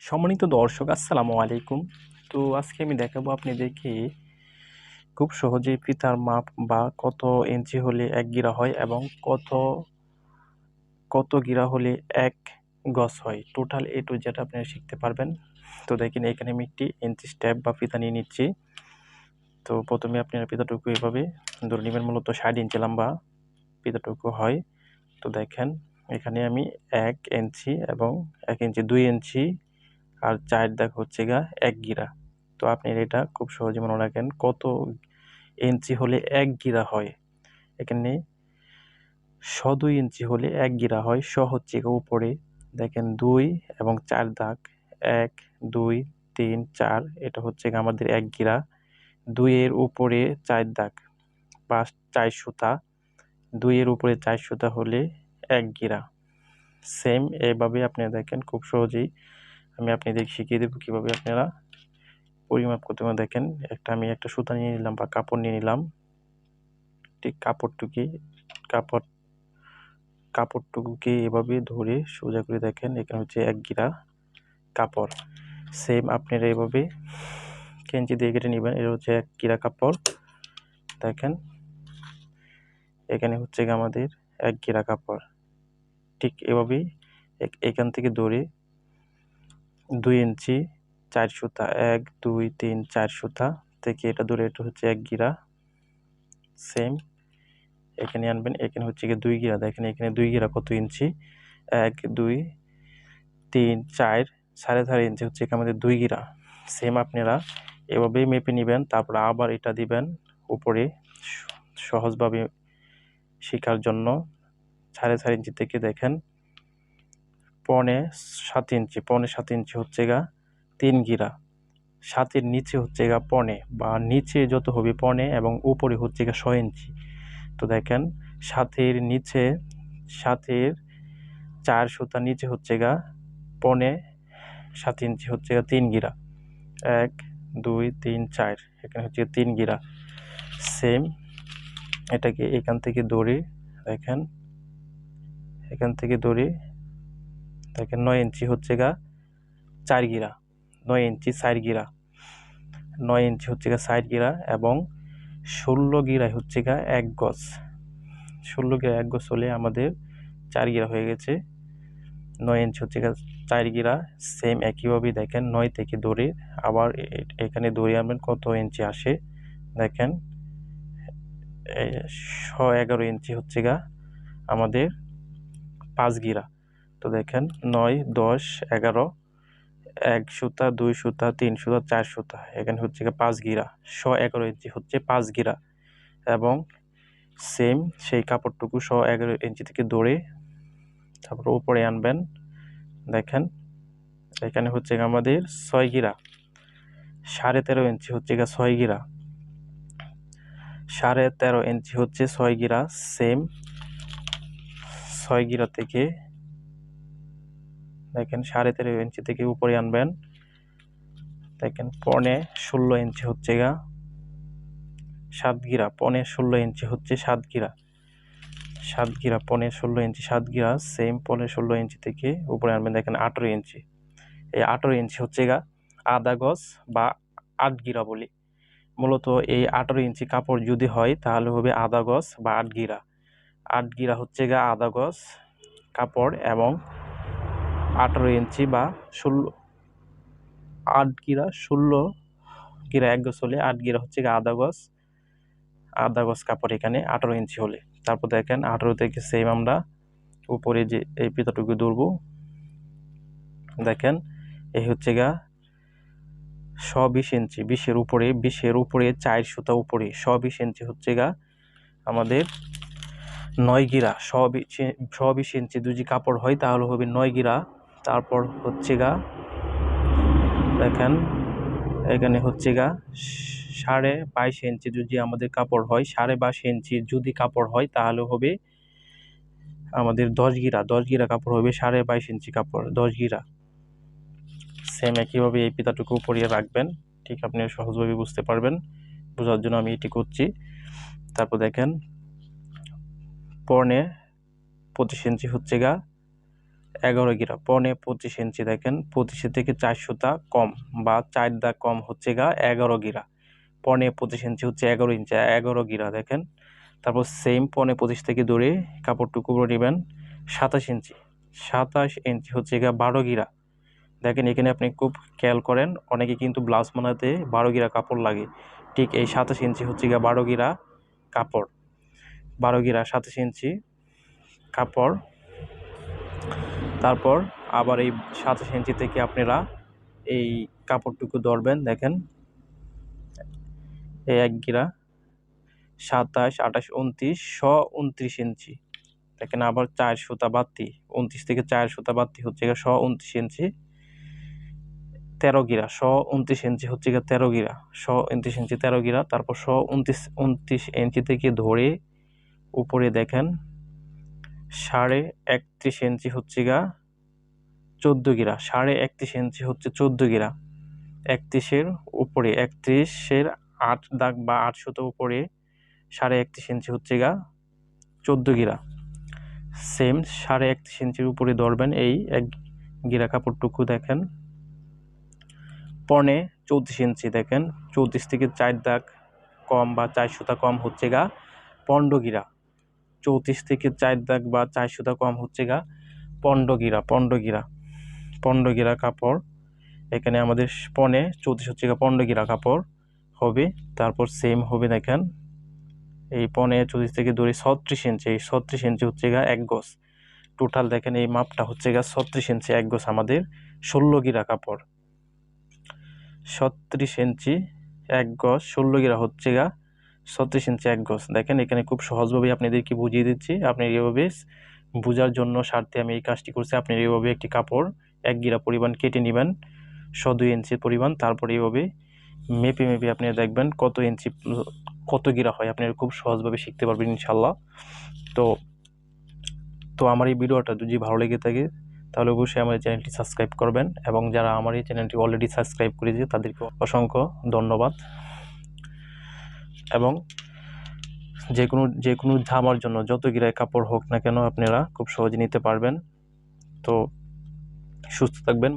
সম্মানিত দর্শক, আসসালামু আলাইকুম। তো আজকে আমি দেখাবো আপনাদেরকে খুব সহজেই ফিতার মাপ বা কত ইঞ্চি হলে ১ গিরা হয় এবং কত গিরা হলে ১ গজ হয়। টোটাল A to Z আপনারা শিখতে পারবেন। তো দেখেন, এখানে আমি একটি ইঞ্চি স্টেপ বা ফিতা নিয়ে নিচ্ছি। তো প্রথমে আপনারা ফিতাটুকু এভাবে ধরে নেবেন। মূলত ৬০ ইঞ্চি লম্বা ফিতাটুকু হয়। তো দেখেন, এখানে আমি ১ ইঞ্চি এবং ১ ইঞ্চি, ২ ইঞ্চি আর ৪ দাগ হচ্ছে ১ গিরা। তো আপনি এটা খুব সহজে মনে রাখেন, কত ইঞ্চি হলে ১ গিরা হয়। এখানে ২ ইঞ্চি হলে ১ গিরা হয়। হচ্ছে উপরে দেখেন ২ এবং ৪ দাগ, ১, ২, ৩, ৪, এটা হচ্ছে আমাদের ১ গিরা। ২ এর উপরে ৪ দাগ, ৪ সুতা, ২ এর উপরে ৪ সুতা হলে ১ গিরা। সেম এভাবে আপনারা দেখেন, খুব সহজেই আমি আপনাদের শিখিয়ে দেব কিভাবে আপনারা পরিমাপ করতে হবে। দেখেন, আমি একটা সুতা নিয়ে নিলাম বা কাপড় নিয়ে নিলাম। ঠিক কাপড়টুকুকে এভাবে ধরে সোজা করে দেখেন, এখানে হচ্ছে ১ গিরা কাপড়। সেম আপনারা এভাবে কেঞ্চি দিয়ে কেটে নেবেন। এটা হচ্ছে ১ গিরা কাপড়। দেখেন, এখানে হচ্ছে আমাদের ১ গিরা কাপড়। ঠিক এভাবেই এখান থেকে ধরে ২ ইঞ্চি ৪ সুতা, ১, ২, ৩, ৪ সুতা থেকে এটা ধরে, এটা হচ্ছে ১ গিরা। সেম এখানে আনবেন, এখানে হচ্ছে ২ গিরা। দেখেন এখানে ২ গিরা কত ইঞ্চি? ১, ২, ৩, ৪, ৪.৫ ইঞ্চি হচ্ছে আমাদের ২ গিরা। সেম আপনারা এভাবেই মেপে নিবেন। তারপর আবার এটা দিবেন উপরে, সহজভাবে শেখার জন্য। ৪.৫ ইঞ্চি থেকে দেখেন ৫.৭ ইঞ্চি হচ্ছে ৩ গিরা। ৭ এর নিচে হচ্ছে পনে, বা নিচে যত হবে পনে এবং উপরে হচ্ছে ৬ ইঞ্চি। তো দেখেন, ৭ নিচে ৭ ৪ সুতা নিচে হচ্ছে ৫.৭ ইঞ্চি হচ্ছে ৩ গিরা। ১, ২, ৩, ৪, এখানে হচ্ছে ৩ গিরা। সেম এটাকে এখান থেকে ধরে দেখেন, এখান থেকে ধরে দেখেন ৯ ইঞ্চি হচ্ছে ৪ গিরা। ৯ ইঞ্চি ৪ গিরা, ৯ ইঞ্চি হচ্ছে ৪ গিরা এবং ১৬ গিরায় হচ্ছে ১ গজ। ১৬ গিরা ১ গজ হলে আমাদের ৪ গিরা হয়ে গেছে। ৯ ইঞ্চি হচ্ছে ৪ গিরা। সেম একইভাবেই দেখেন ৯ থেকে ধরে আবার এখানে ধরে আনবেন কত ইঞ্চি আসে। দেখেন ১১ ইঞ্চি হচ্ছে আমাদের ৫ গিরা। তো দেখেন ৯, ১০, ১১, ১ সুতা, ২ সুতা, ৩ সুতা, ৪ সুতা, এখানে হচ্ছে ৫ গিরা। ১১ ইঞ্চি হচ্ছে ৫ গিরা। এবং সেম সেই কাপড়টুকু ১১ ইঞ্চি থেকে ধরে তারপর উপরে আনবেন। দেখেন এখানে হচ্ছে আমাদের ৬ গিরা। ১৩.৫ ইঞ্চি হচ্ছে ৬ গিরা। ১৩.৫ ইঞ্চি হচ্ছে ৬ গিরা। সেম ৬ গিরা থেকে দেখেন ১৩.৫ ইঞ্চি থেকে উপরে আনবেন। দেখেন ১.১৬ ইঞ্চি হচ্ছে ৭ গিরা। ১.১৬ ইঞ্চি হচ্ছে ৭ গিরা। ৭ গিরা, ১.১৬ ইঞ্চি ৭ গিরা। সেম ১.১৬ ইঞ্চি থেকে উপরে আনবেন। দেখেন ১৮ ইঞ্চি। এই ১৮ ইঞ্চি হচ্ছে আধা গজ বা ৮ গিরা বলি। মূলত এই ১৮ ইঞ্চি কাপড় যদি হয় তাহলে হবে আধা গজ বা ৮ গিরা। ৮ গিরা হচ্ছে আধা গজ কাপড় এবং ১৮ ইঞ্চি বা ৮ গিরা, ১৬ গিরা ১ গজ হলে ৮ গিরা হচ্ছে আধা গজ কাপড় এখানে ১৮ ইঞ্চি হলে। তারপর দেখেন ১৮ থেকে সেম আমরা উপরে যে এই ফিতাটুকু ধরবো। দেখেন এই হচ্ছে ২০ ইঞ্চি, ২০-এর উপরে ৪ সুতা উপরে ২০ ইঞ্চি হচ্ছে আমাদের ৯ গিরা। ২০ ইঞ্চি যদি কাপড় হয় তাহলে হবে ৯ গিরা। তারপর হচ্ছে দেখেন এখানে হচ্ছে ২.৫ ইঞ্চি যদি আমাদের কাপড় হয়, ২.৫ ইঞ্চি যদি কাপড় হয় তাহলে হবে আমাদের ১০ গিরা। ১০ গিরা কাপড় হবে ২.৫ ইঞ্চি কাপড়, ১০ গিরা। সেম একইভাবে এই ফিতাটুকু পরিয়ে রাখবেন। ঠিক আপনি সহজভাবে বুঝতে পারবেন, বোঝার জন্য আমি এটি করছি। তারপর দেখেন ২৫ ইঞ্চি হচ্ছে 11 গিরা, 25 ইঞ্চি দেখেন 25 থেকে 4 সুতা কম বা 4 দাগ কম হচ্ছে 11 গিরা। 25 ইঞ্চি হচ্ছে 11 ইঞ্চি, 11 গিরা দেখেন। তারপর সেম 25 থেকে ধরে কাপড়টুকু নেবেন 27 ইঞ্চি, 27 ইঞ্চি হচ্ছে 12 গিরা। দেখেন এখানে আপনি খুব খেয়াল করেন, অনেকে কিন্তু ব্লাউজ বানাতে 12 গিরা কাপড় লাগে, ঠিক এই 27 ইঞ্চি হচ্ছে 12 গিরা কাপড়, 12 গিরা 27 ইঞ্চি কাপড়। তারপর আবার এই 27 ইঞ্চি থেকে আপনারা এই কাপড়টুকু ধরবেন, দেখেন এই 1 গিরা 27, 28, 29, 29 ইঞ্চি দেখেন। আবার 4 সুতা বাড়তি, 29 থেকে 4 সুতা বাড়তি হচ্ছে 29 ইঞ্চি, 13 গিরা 29 ইঞ্চি হচ্ছে 13 গিরা, 29 ইঞ্চি 13 গিরা। তারপর 29 ইঞ্চি থেকে ধরে উপরে দেখেন 31.5 ইঞ্চি হচ্ছে 14 গিরা, 31.5 ইঞ্চি হচ্ছে 14 গিরা। 31-এর উপরে 31-এর 8 দাগ বা 8 সুতো উপরে 31.5 ইঞ্চি হচ্ছে 14 গিরা। সেম 31.5 ইঞ্চির উপরে ধরবেন এই 1 গিরা কাপড়টুকু দেখেন। 34 ইঞ্চি দেখেন, 34 থেকে 4 দাগ কম বা 4 সুতা কম হচ্ছে 15 গিরা। 34 থেকে 4 দাগ বা 4 সুতা কম হচ্ছে 15 গিরা, 15 গিরা, 15 গিরা কাপড়। এখানে আমাদের 34 হচ্ছে 15 গিরা কাপড় হবে। তারপর সেম হবে দেখেন এই 34 থেকে ধরে 36 ইঞ্চি, এই 36 ইঞ্চি হচ্ছে 1 গজ। টোটাল দেখেন এই মাপটা হচ্ছে 36 ইঞ্চি 1 গজ, আমাদের 16 গিরা কাপড়। 36 ইঞ্চি 1 গজ, 16 গিরা হচ্ছে 36 ইঞ্চি 1 গজ। দেখেন এখানে খুব সহজভাবে আপনাদেরকে বুঝিয়ে দিচ্ছি, আপনি এইভাবে বোঝার জন্য স্বার্থে আমি এই কাজটি করছি। আপনি এইভাবে একটি কাপড় 1 গিরা পরিমাণ কেটে নেবেন, 2 ইঞ্চির পরিমাণ। তারপর এইভাবে মেপে মেপে আপনি দেখবেন কত ইঞ্চি কত গিরা হয়, আপনি খুব সহজভাবে শিখতে পারবেন ইনশাল্লাহ। তো আমার এই ভিডিওটা যদি ভালো লেগে থাকে তাহলে অবশ্যই আমার চ্যানেলটি সাবস্ক্রাইব করবেন, এবং যারা আমার এই চ্যানেলটি অলরেডি সাবস্ক্রাইব করেছে তাদেরকে অসংখ্য ধন্যবাদ। এবং যে কোনো জামার জন্য যত গিরায় কাপড় হোক না কেন আপনারা খুব সহজে নিতে পারবেন। তো সুস্থ থাকবেন।